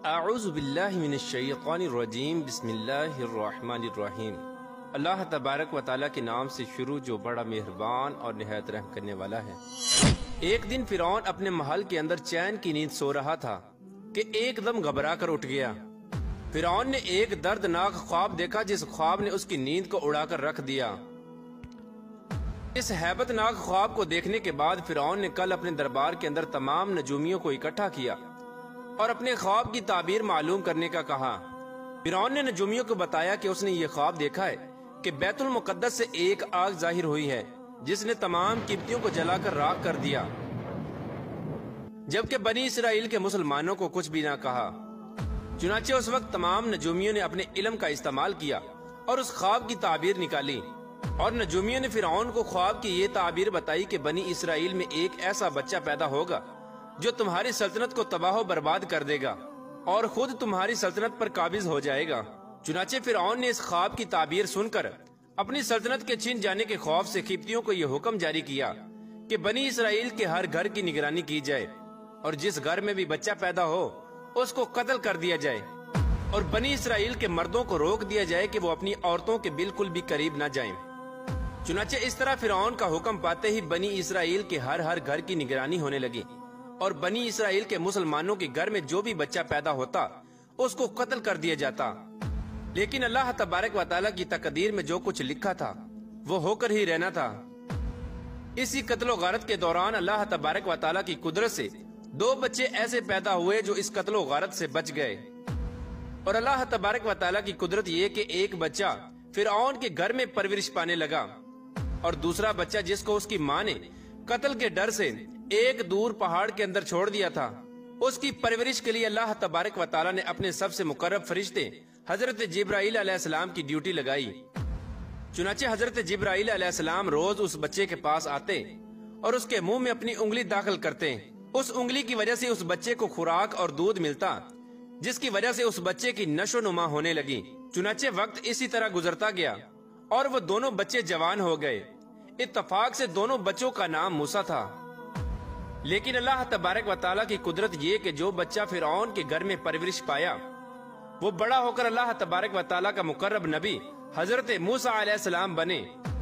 اعوذ باللہ من الشیطان الرجیم بسم اللہ الرحمن الرحیم۔ اللہ تبارک و تعالیٰ کے نام سے شروع جو بڑا مہربان اور نہایت رحم کرنے والا ہے۔ ایک دن فرعون اپنے محل کے اندر چین کی نیند سو رہا تھا کہ ایک دم گھبرا کر اٹھ گیا۔ فرعون نے ایک دردناک خواب دیکھا جس خواب نے اس کی نیند کو اڑا کر رکھ دیا۔ اس ہیبت ناک خواب کو دیکھنے کے بعد فرعون نے کل اپنے دربار کے اندر تمام نجومیوں کو اکٹھا کیا اور اپنے خواب کی تعبیر معلوم کرنے کا کہا۔ فرعون نے نجومیوں کو بتایا کہ اس نے یہ خواب دیکھا ہے کہ بیت المقدس سے ایک آگ ظاہر ہوئی ہے جس نے تمام قبطیوں کو جلا کر راکھ کر دیا، جبکہ بنی اسرائیل کے مسلمانوں کو کچھ بھی نہ کہا۔ چنانچہ اس وقت تمام نجومیوں نے اپنے علم کا استعمال کیا اور اس خواب کی تعبیر نکالی، اور نجومیوں نے فرعون کو خواب کی یہ تعبیر بتائی کہ بنی اسرائیل میں ایک ایسا بچہ پیدا ہوگا جو تمہاری سلطنت کو تباہ و برباد کر دے گا اور خود تمہاری سلطنت پر قابض ہو جائے گا۔ چنانچہ فرعون نے اس خواب کی تعبیر سن کر اپنی سلطنت کے چھن جانے کے خوف سے قبطیوں کو یہ حکم جاری کیا کہ بنی اسرائیل کے ہر گھر کی نگرانی کی جائے، اور جس گھر میں بھی بچہ پیدا ہو اس کو قتل کر دیا جائے، اور بنی اسرائیل کے مردوں کو روک دیا جائے کہ وہ اپنی عورتوں کے بالکل بھی قریب نہ جائیں۔ چنانچہ اس طرح فرعون کا حکم پاتے ہی بنی اسرائیل کے ہر گھر کی نگرانی ہونے لگی، اور بنی اسرائیل کے مسلمانوں کے گھر میں جو بھی بچہ پیدا ہوتا اس کو قتل کر دیا جاتا۔ لیکن اللہ تبارک و تعالیٰ کی تقدیر میں جو کچھ لکھا تھا وہ ہو کر ہی رہنا تھا۔ اسی قتل و غارت کے دوران اللہ تبارک و تعالیٰ کی قدرت سے 2 بچے ایسے پیدا ہوئے جو اس قتل و غارت سے بچ گئے، اور اللہ تبارک و تعالیٰ کی قدرت یہ کہ ایک بچہ فرعون کے گھر میں پرورش پانے لگا، اور دوسرا بچہ جس کو اس کی ماں نے قتل کے ڈر سے ایک دور پہاڑ کے اندر چھوڑ دیا تھا، اس کی پرورش کے لیے اللہ تبارک و تعالیٰ نے اپنے سب سے مقرب فرشتے حضرت جبرائیل علیہ السلام کی ڈیوٹی لگائی۔ چنانچہ حضرت جبرائیل علیہ السلام روز اس بچے کے پاس آتے اور اس کے منہ میں اپنی انگلی داخل کرتے۔ اس انگلی کی وجہ سے اس بچے کو خوراک اور دودھ ملتا، جس کی وجہ سے اس بچے کی نشو نما ہونے لگی۔ چنانچہ وقت اسی طرح گزرتا گیا اور وہ دونوں بچے جوان ہو گئے۔ اتفاق سے دونوں بچوں کا نام موسیٰ تھا۔ لیکن اللہ تبارک و تعالیٰ کی قدرت یہ کہ جو بچہ فرعون کے گھر میں پرورش پایا وہ بڑا ہو کر اللہ تبارک و تعالیٰ کا مقرب نبی حضرت موسیٰ علیہ السلام بنے،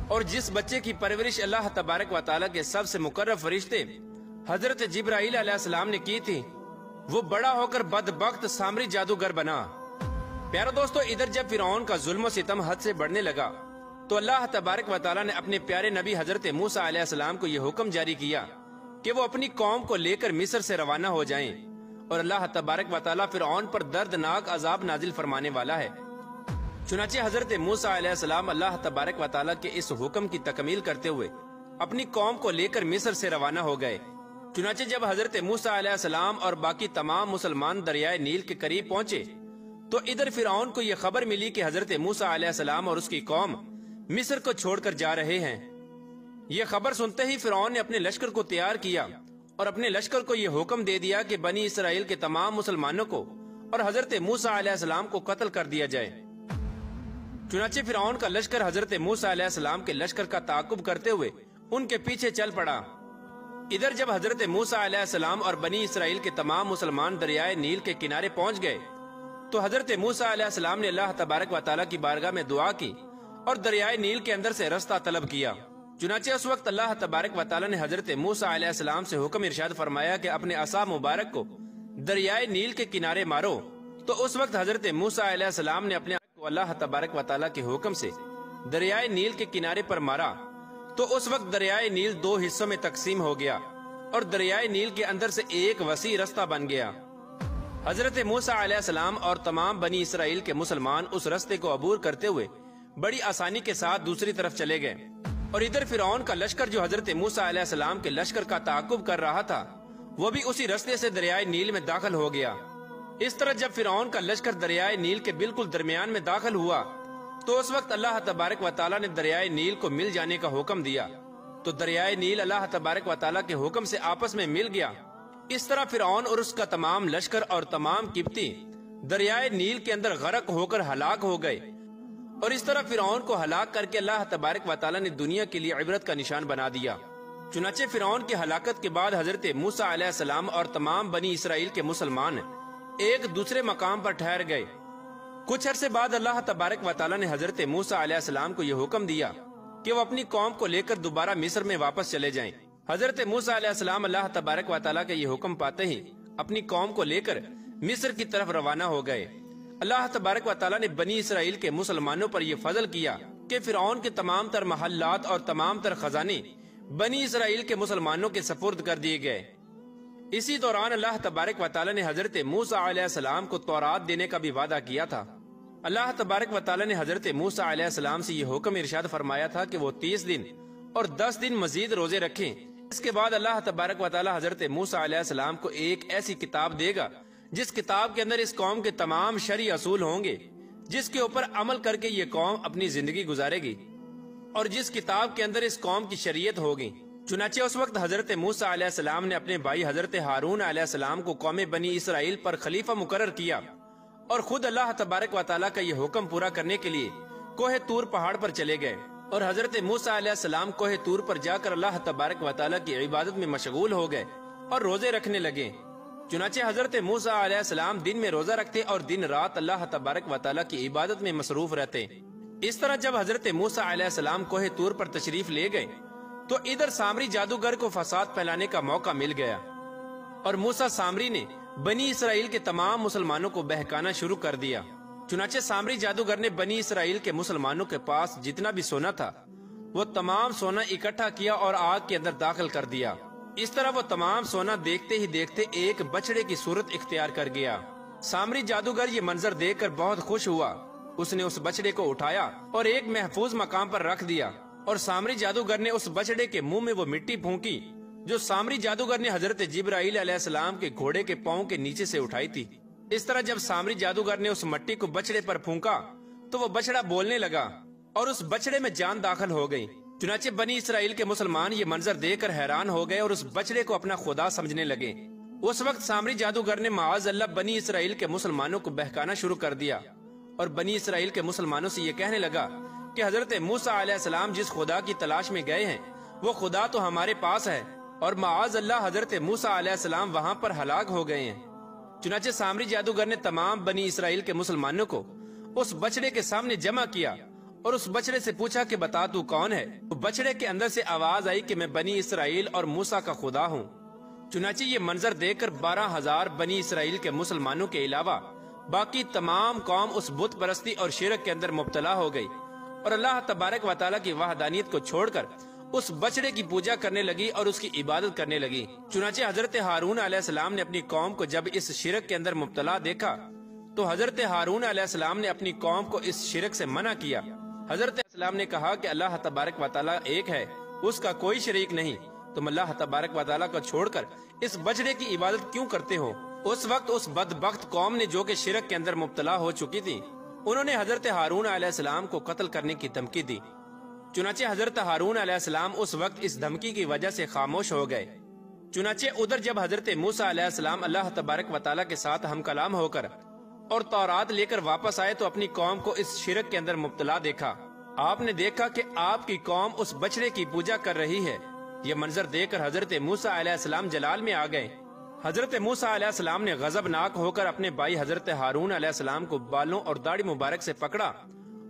اور جس بچے کی پرورش اللہ تبارک و تعالیٰ کے سب سے مقرب فرشتے حضرت جبرائیل علیہ السلام نے کی تھی وہ بڑا ہو کر بدبخت سامری جادوگر بنا۔ پیارو دوستو، ادھر جب فرعون کا ظلم و ستم حد سے بڑھنے لگا تو اللہ تبارک و تعالیٰ نے اپنے پیارے نبی حضرت موسیٰ علیہ السلام کو یہ حکم جاری کیا کہ وہ اپنی قوم کو لے کر مصر سے روانہ ہو جائیں، اور اللہ تبارک و تعالیٰ فرعون پر دردناک عذاب نازل فرمانے والا ہے۔ چنانچہ حضرت موسیٰ علیہ السلام اللہ تبارک و تعالیٰ کے اس حکم کی تکمیل کرتے ہوئے اپنی قوم کو لے کر مصر سے روانہ ہو گئے۔ چنانچہ جب حضرت موسیٰ علیہ السلام اور باقی تمام مسلمان دریائے نیل کے قریب پہنچے تو ادھر فرعون کو یہ خبر ملی کہ حضرت موسیٰ علیہ السلام اور اس کی قوم مصر کو چھوڑ کر جا رہے ہیں۔ یہ خبر سنتے ہی فرعون نے اپنے لشکر کو تیار کیا اور اپنے لشکر کو یہ حکم دے دیا کہ بنی اسرائیل کے تمام مسلمانوں کو اور حضرت موسیٰ علیہ السلام کو قتل کر دیا جائے۔ چنانچہ فرعون کا لشکر حضرت موسیٰ علیہ السلام کے لشکر کا تعاقب کرتے ہوئے ان کے پیچھے چل پڑا۔ ادھر جب حضرت موسیٰ علیہ السلام اور بنی اسرائیل کے تمام مسلمان دریائے نیل کے کنارے پہنچ گئے تو حضرت موسیٰ علیہ السلام نے اللہ تبارک و تعالیٰ کی بارگاہ میں دعا کی اور دریائے نیل کے اندر سے رستہ طلب کیا۔ چنانچہ اس وقت اللہ تبارک و تعالیٰ نے حضرت موسیٰ علیہ السلام سے حکم ارشاد فرمایا کہ اپنے عصا مبارک کو دریائے نیل کے کنارے مارو۔ تو اس وقت حضرت موسیٰ علیہ السلام نے اپنے کو اللہ تبارک و تعالیٰ کے حکم سے دریائے نیل کے کنارے پر مارا، تو اس وقت دریائے نیل 2 حصوں میں تقسیم ہو گیا اور دریائے نیل کے اندر سے ایک وسیع رستہ بن گیا۔ حضرت موسیٰ علیہ السلام اور تمام بنی اسرائیل کے مسلمان اس رستے کو عبور کرتے ہوئے بڑی آسانی کے ساتھ دوسری طرف چلے گئے، اور ادھر فرعون کا لشکر جو حضرت موسیٰ علیہ السلام کے لشکر کا تعاقب کر رہا تھا وہ بھی اسی رستے سے دریائے نیل میں داخل ہو گیا۔ اس طرح جب فرعون کا لشکر دریائے نیل کے بالکل درمیان میں داخل ہوا تو اس وقت اللہ تبارک و تعالیٰ نے دریائے نیل کو مل جانے کا حکم دیا، تو دریائے نیل اللہ تبارک و تعالیٰ کے حکم سے آپس میں مل گیا۔ اس طرح فرعون اور اس کا تمام لشکر اور تمام قبطی دریائے نیل کے اندر غرق ہو کر ہلاک ہو گئے، اور اس طرح فرعون کو ہلاک کر کے اللہ تبارک و تعالیٰ نے دنیا کے لیے عبرت کا نشان بنا دیا۔ چنانچہ فرعون کی ہلاکت کے بعد حضرت موسیٰ علیہ السلام اور تمام بنی اسرائیل کے مسلمان ایک دوسرے مقام پر ٹھہر گئے۔ کچھ عرصے بعد اللہ تبارک و تعالیٰ نے حضرت موسیٰ علیہ السلام کو یہ حکم دیا کہ وہ اپنی قوم کو لے کر دوبارہ مصر میں واپس چلے جائیں۔ حضرت موسیٰ علیہ السلام اللہ تبارک و تعالیٰ کا یہ حکم پاتے ہی اپنی قوم کو لے کر مصر کی طرف روانہ ہو گئے۔ اللہ تبارک و تعالیٰ نے بنی اسرائیل کے مسلمانوں پر یہ فضل کیا کہ فرعون کے تمام تر محلات اور تمام تر خزانے بنی اسرائیل کے مسلمانوں کے سپرد کر دیے گئے۔ اسی دوران اللہ تبارک و تعالیٰ نے حضرت موسیٰ علیہ السلام کو تورات دینے کا بھی وعدہ کیا تھا۔ اللہ تبارک و تعالیٰ نے حضرت موسیٰ علیہ السلام سے یہ حکم ارشاد فرمایا تھا کہ وہ 30 دن اور 10 دن مزید روزے رکھیں۔ اس کے بعد اللہ تبارک و تعالیٰ حضرت موسیٰ علیہ السلام کو ایک ایسی کتاب دے گا جس کتاب کے اندر اس قوم کے تمام شرعی اصول ہوں گے، جس کے اوپر عمل کر کے یہ قوم اپنی زندگی گزارے گی، اور جس کتاب کے اندر اس قوم کی شریعت ہوگی۔ چنانچہ اس وقت حضرت موسیٰ علیہ السلام نے اپنے بھائی حضرت ہارون علیہ السلام کو قوم بنی اسرائیل پر خلیفہ مقرر کیا، اور خود اللہ تبارک و تعالیٰ کا یہ حکم پورا کرنے کے لیے کوہ طور پہاڑ پر چلے گئے، اور حضرت موسیٰ علیہ السلام کوہ طور پر جا کر اللہ تبارک و تعالیٰ کی عبادت میں مشغول ہو گئے اور روزے رکھنے لگے۔ چنانچہ حضرت موسیٰ علیہ السلام دن میں روزہ رکھتے اور دن رات اللہ تبارک و تعالیٰ کی عبادت میں مصروف رہتے۔ اس طرح جب حضرت موسیٰ علیہ السلام کوہ طور پر تشریف لے گئے تو ادھر سامری جادوگر کو فساد پھیلانے کا موقع مل گیا، اور موسیٰ سامری نے بنی اسرائیل کے تمام مسلمانوں کو بہکانا شروع کر دیا۔ چنانچہ سامری جادوگر نے بنی اسرائیل کے مسلمانوں کے پاس جتنا بھی سونا تھا وہ تمام سونا اکٹھا کیا اور آگ کے اندر داخل کر دیا۔ اس طرح وہ تمام سونا دیکھتے ہی دیکھتے ایک بچڑے کی صورت اختیار کر گیا۔ سامری جادوگر یہ منظر دیکھ کر بہت خوش ہوا۔ اس نے اس بچڑے کو اٹھایا اور ایک محفوظ مقام پر رکھ دیا، اور سامری جادوگر نے اس بچڑے کے منہ میں وہ مٹی پھونکی جو سامری جادوگر نے حضرت جبرائیل علیہ السلام کے گھوڑے کے پاؤں کے نیچے سے اٹھائی تھی۔ اس طرح جب سامری جادوگر نے اس مٹی کو بچڑے پر پھونکا تو وہ بچڑا بولنے لگا اور اس بچڑے میں جان داخل ہو گئی۔ چنانچہ بنی اسرائیل کے مسلمان یہ منظر دیکھ کر حیران ہو گئے اور اس بچڑے کو اپنا خدا سمجھنے لگے۔ اس وقت سامری جادوگر نے معاذ اللہ بنی اسرائیل کے مسلمانوں کو بہکانا شروع کر دیا، اور بنی اسرائیل کے مسلمانوں سے یہ کہنے لگا کہ حضرت موسیٰ علیہ السلام جس خدا کی تلاش میں گئے ہیں وہ خدا تو ہمارے پاس ہے، اور معاذ اللہ حضرت موسیٰ علیہ السلام وہاں پر ہلاک ہو گئے ہیں۔ چنانچہ سامری جادوگر نے تمام بنی اسرائیل کے مسلمانوں کو اس بچڑے کے سامنے جمع کیا اور اس بچڑے سے پوچھا کہ بتا تو کون ہے؟ بچڑے کے اندر سے آواز آئی کہ میں بنی اسرائیل اور موسیٰ کا خدا ہوں۔ چنانچہ یہ منظر دیکھ کر 12,000 بنی اسرائیل کے مسلمانوں کے علاوہ باقی تمام قوم اس بت پرستی اور شرک کے اندر مبتلا ہو گئی، اور اللہ تبارک و تعالیٰ کی وحدانیت کو چھوڑ کر اس بچڑے کی پوجا کرنے لگی اور اس کی عبادت کرنے لگی۔ چنانچہ حضرت ہارون علیہ السلام نے اپنی قوم کو جب اس شرک کے اندر مبتلا دیکھا تو حضرت ہارون علیہ السلام نے اپنی قوم کو اس شرک سے منع کیا۔ حضرت السلام نے کہا کہ اللہ تبارک و تعالیٰ ایک ہے، اس کا کوئی شریک نہیں، تم اللہ تبارک و تعالیٰ کو چھوڑ کر اس بچڑے کی عبادت کیوں کرتے ہو؟ اس وقت اس بدبخت قوم نے جو کہ شرک کے اندر مبتلا ہو چکی تھی، انہوں نے حضرت ہارون علیہ السلام کو قتل کرنے کی دھمکی دی۔ چنانچہ حضرت ہارون علیہ السلام اس وقت اس دھمکی کی وجہ سے خاموش ہو گئے۔ چنانچہ ادھر جب حضرت موسیٰ علیہ السلام اللہ تبارک و تعالیٰ کے ساتھ ہم کلام ہو کر اور تورات لے کر واپس آئے تو اپنی قوم کو اس شرک کے اندر مبتلا دیکھا۔ آپ نے دیکھا کہ آپ کی قوم اس بچڑے کی پوجا کر رہی ہے۔ یہ منظر دیکھ کر حضرت موسیٰ علیہ السلام جلال میں آ گئے۔ حضرت موسیٰ علیہ السلام نے غضبناک ہو کر اپنے بھائی حضرت ہارون علیہ السلام کو بالوں اور داڑھی مبارک سے پکڑا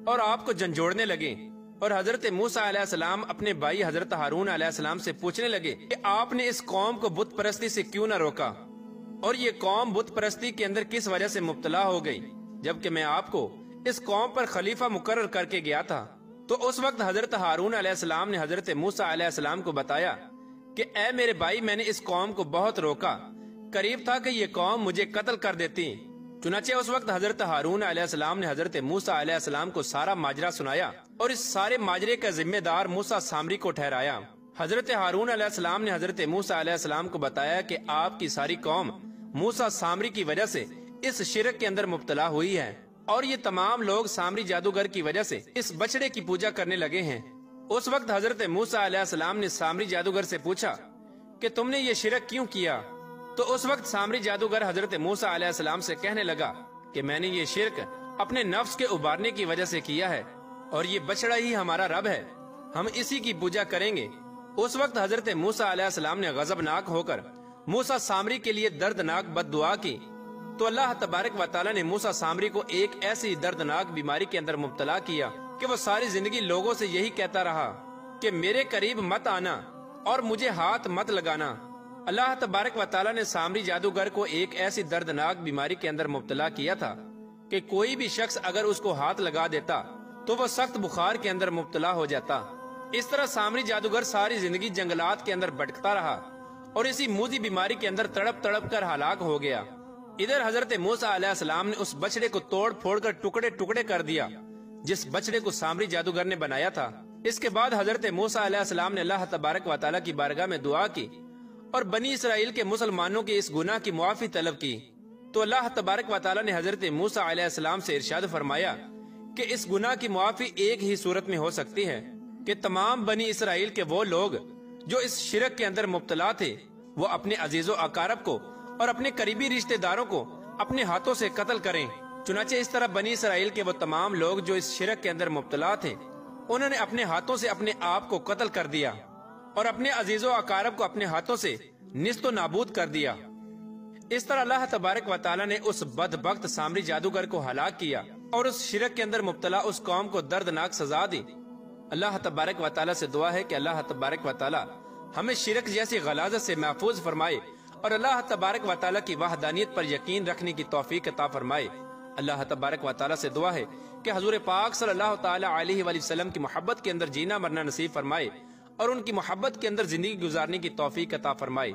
اور آپ کو جھنجھوڑنے لگے، اور حضرت موسیٰ علیہ السلام اپنے بھائی حضرت ہارون علیہ السلام سے پوچھنے لگے کہ آپ نے اس قوم کو بت پرستی سے کیوں نہ روکا، اور یہ قوم بت پرستی کے اندر کس وجہ سے مبتلا ہو گئی، جبکہ میں آپ کو اس قوم پر خلیفہ مقرر کر کے گیا تھا۔ تو اس وقت حضرت ہارون علیہ السلام نے حضرت موسیٰ علیہ السلام کو بتایا کہ اے میرے بھائی، میں نے اس قوم کو بہت روکا، قریب تھا کہ یہ قوم مجھے قتل کر دیتی۔ چنانچہ اس وقت حضرت ہارون علیہ السلام نے حضرت موسیٰ علیہ السلام کو سارا ماجرا سنایا اور اس سارے ماجرے کا ذمہ دار موسیٰ سامری کو ٹھہرایا۔ حضرت ہارون علیہ السلام نے حضرت موسیٰ علیہ السلام کو بتایا کہ آپ کی ساری قوم موسیٰ سامری کی وجہ سے اس شرک کے اندر مبتلا ہوئی ہے، اور یہ تمام لوگ سامری جادوگر کی وجہ سے اس بچڑے کی پوجا کرنے لگے ہیں۔ اس وقت حضرت موسیٰ علیہ السلام نے سامری جادوگر سے پوچھا کہ تم نے یہ شرک کیوں کیا؟ تو اس وقت سامری جادوگر حضرت موسیٰ علیہ السلام سے کہنے لگا کہ میں نے یہ شرک اپنے نفس کے ابارنے کی وجہ سے کیا ہے، اور یہ بچڑا ہی ہمارا رب ہے، ہم اسی کی پوجا کریں گے۔ اس وقت حضرت موسیٰ علیہ السلام نے غضبناک ہو کر موسیٰ سامری کے لیے دردناک بد دعا کی تو اللہ تبارک و تعالی نے موسیٰ سامری کو ایک ایسی دردناک بیماری کے اندر مبتلا کیا کہ وہ ساری زندگی لوگوں سے یہی کہتا رہا کہ میرے قریب مت آنا اور مجھے ہاتھ مت لگانا۔ اللہ تبارک و تعالی نے سامری جادوگر کو ایک ایسی دردناک بیماری کے اندر مبتلا کیا تھا کہ کوئی بھی شخص اگر اس کو ہاتھ لگا دیتا تو وہ سخت بخار کے اندر مبتلا ہو جاتا۔ اس طرح سامری جادوگر ساری زندگی جنگلات کے اندر بھٹکتا رہا اور اسی موذی بیماری کے اندر تڑپ تڑپ کر ہلاک ہو گیا۔ ادھر حضرت موسیٰ علیہ السلام نے اس بچڑے کو توڑ پھوڑ کر ٹکڑے ٹکڑے کر دیا جس بچڑے کو سامری جادوگر نے بنایا تھا۔ اس کے بعد حضرت موسیٰ علیہ السلام نے اللہ تبارک و تعالیٰ کی بارگاہ میں دعا کی اور بنی اسرائیل کے مسلمانوں کے اس گناہ کی معافی طلب کی۔ تو اللہ تبارک و تعالیٰ نے حضرت موسیٰ علیہ السلام سے ارشاد فرمایا کہ اس گناہ کی معافی ایک ہی صورت میں ہو سکتی ہے کہ تمام بنی اسرائیل کے وہ لوگ جو اس شرک کے اندر مبتلا تھے وہ اپنے عزیز و اقارب کو اور اپنے قریبی رشتہ داروں کو اپنے ہاتھوں سے قتل کریں۔ چنانچہ اس طرح بنی اسرائیل کے وہ تمام لوگ جو اس شرک کے اندر مبتلا تھے انہوں نے اپنے ہاتھوں سے اپنے آپ کو قتل کر دیا اور اپنے عزیز و اقارب کو اپنے ہاتھوں سے نیست و نابود کر دیا۔ اس طرح اللہ تبارک و تعالیٰ نے اس بدبخت سامری جادوگر کو ہلاک کیا اور اس شرک کے اندر مبتلا اس قوم کو دردناک سزا دی۔ اللہ تبارک و تعالیٰ سے دعا ہے کہ اللہ تبارک و تعالیٰ ہمیں شرک جیسی غلاظت سے محفوظ فرمائے اور اللہ تبارک و تعالیٰ کی وحدانیت پر یقین رکھنے کی توفیق عطا فرمائے۔ اللہ تبارک و تعالیٰ سے دعا ہے کہ حضور پاک صلی اللہ تعالیٰ علیہ وآلہ وسلم کی محبت کے اندر جینا مرنا نصیب فرمائے اور ان کی محبت کے اندر زندگی گزارنے کی توفیق عطا فرمائے۔